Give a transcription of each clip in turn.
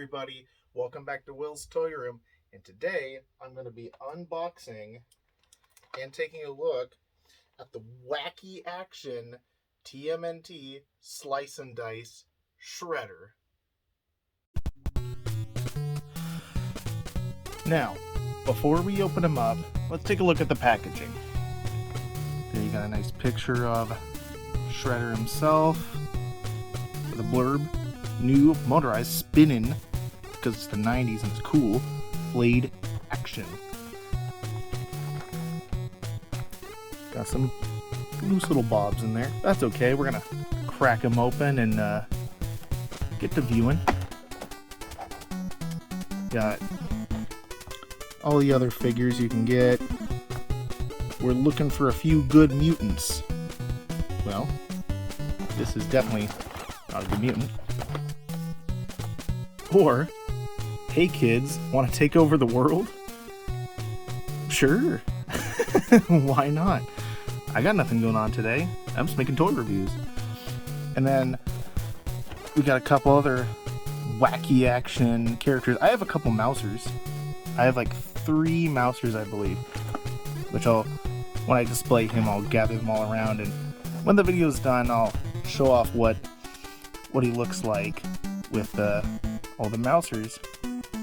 everybody, welcome back to Will's Toy Room, and today I'm going to be unboxing and taking a look at the Wacky Action TMNT Slice and Dice Shredder. Now, before we open them up, let's take a look at the packaging. There you got a nice picture of Shredder himself with a blurb. New motorized spinning, because it's the 90s and it's cool, blade action. Got some loose little bobs in there. That's okay. We're gonna crack them open and get to viewing. Got all the other figures you can get. We're looking for a few good mutants. Well, this is definitely not a good mutant. Or, hey kids, want to take over the world? Sure. Why not? I got nothing going on today. I'm just making toy reviews. And then we got a couple other wacky action characters. I have a couple mousers. I have like 3 mousers, I believe. Which when I display him, I'll gather them all around. And when the video is done, I'll show off what he looks like with all the mousers.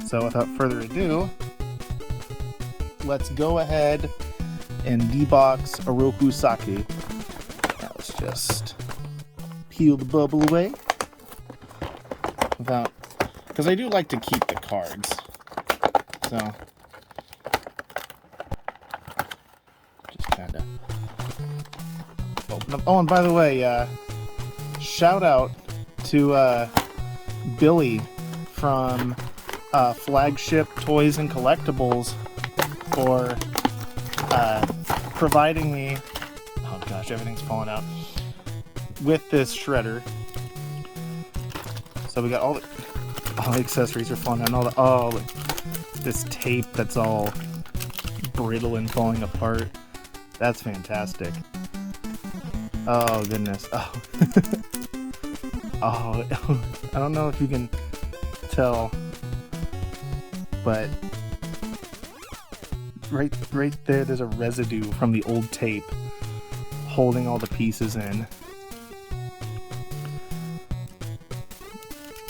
So without further ado, let's go ahead and debox Oroku Sake. Now let's just peel the bubble away. Because I do like to keep the cards. So just kind of open up. Oh, and by the way, shout out to Billy from Flagship Toys and Collectibles for providing me, oh gosh, everything's falling out, with this shredder. So we got all the accessories are falling out, and all this tape that's all brittle and falling apart. That's fantastic. Oh goodness. Oh. Oh, I don't know if you can tell, but right there, there's a residue from the old tape holding all the pieces in.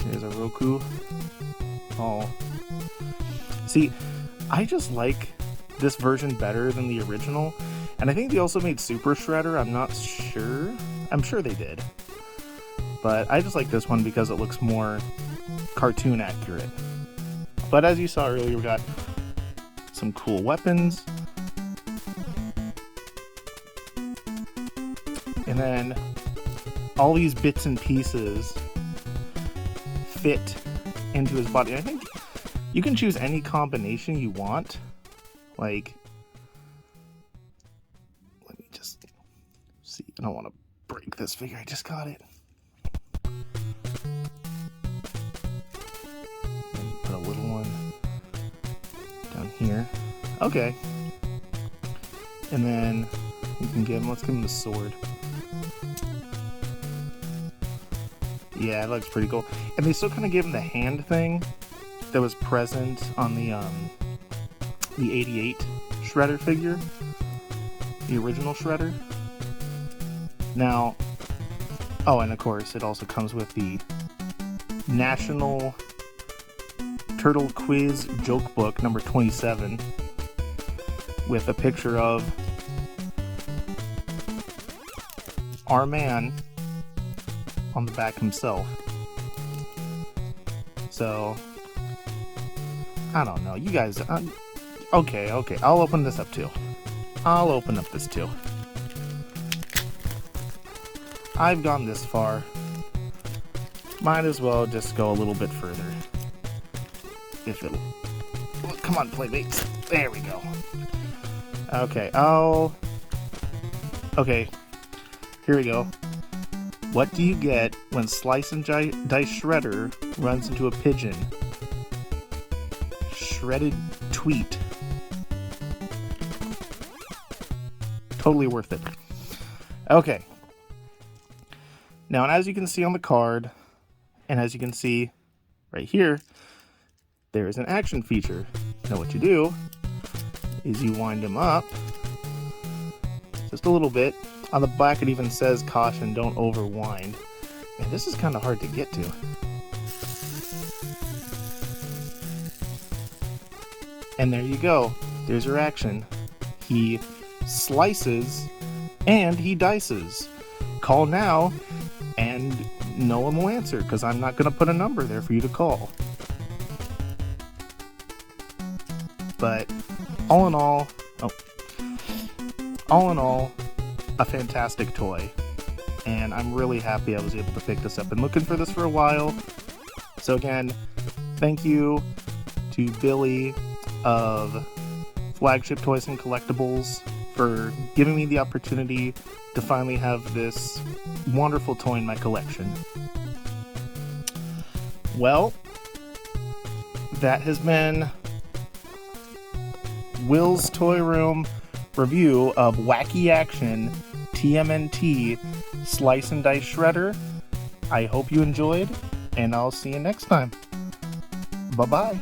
There's a Roku. Oh, see, I just like this version better than the original, and I think they also made Super Shredder. I'm not sure. I'm sure they did. But I just like this one because it looks more cartoon accurate. But as you saw earlier, we got some cool weapons. And then all these bits and pieces fit into his body. I think you can choose any combination you want. Like, let me just see. I don't want to break this figure. I just got it. Put a little one down here. Okay. And then you can let's give him the sword. Yeah, it looks pretty cool. And they still kind of gave him the hand thing that was present on the 88 Shredder figure. The original Shredder. Now, oh, and of course, it also comes with the National Turtle Quiz Joke Book number 27 with a picture of our man on the back himself. So, I don't know. You guys, okay, I'll open this up too. I'll open up this too. I've gone this far. Might as well just go a little bit further. If it'll... Well, come on, playmates. There we go. Okay, okay, here we go. What do you get when Slice and Dice Shredder runs into a pigeon? Shredded tweet. Totally worth it. Okay. Now, and as you can see on the card, and as you can see right here, there is an action feature. Now what you do is you wind him up just a little bit. On the back it even says caution, don't overwind. And this is kind of hard to get to. And there you go. There's your action. He slices and he dices. Call now and no one will answer because I'm not going to put a number there for you to call. But all in all, a fantastic toy. And I'm really happy I was able to pick this up. Been looking for this for a while. So again, thank you to Billy of Flagship Toys and Collectibles for giving me the opportunity to finally have this wonderful toy in my collection. Well, that has been Will's Toy Room review of Wacky Action TMNT Slice and Dice Shredder. I hope you enjoyed, and I'll see you next time. Bye-bye.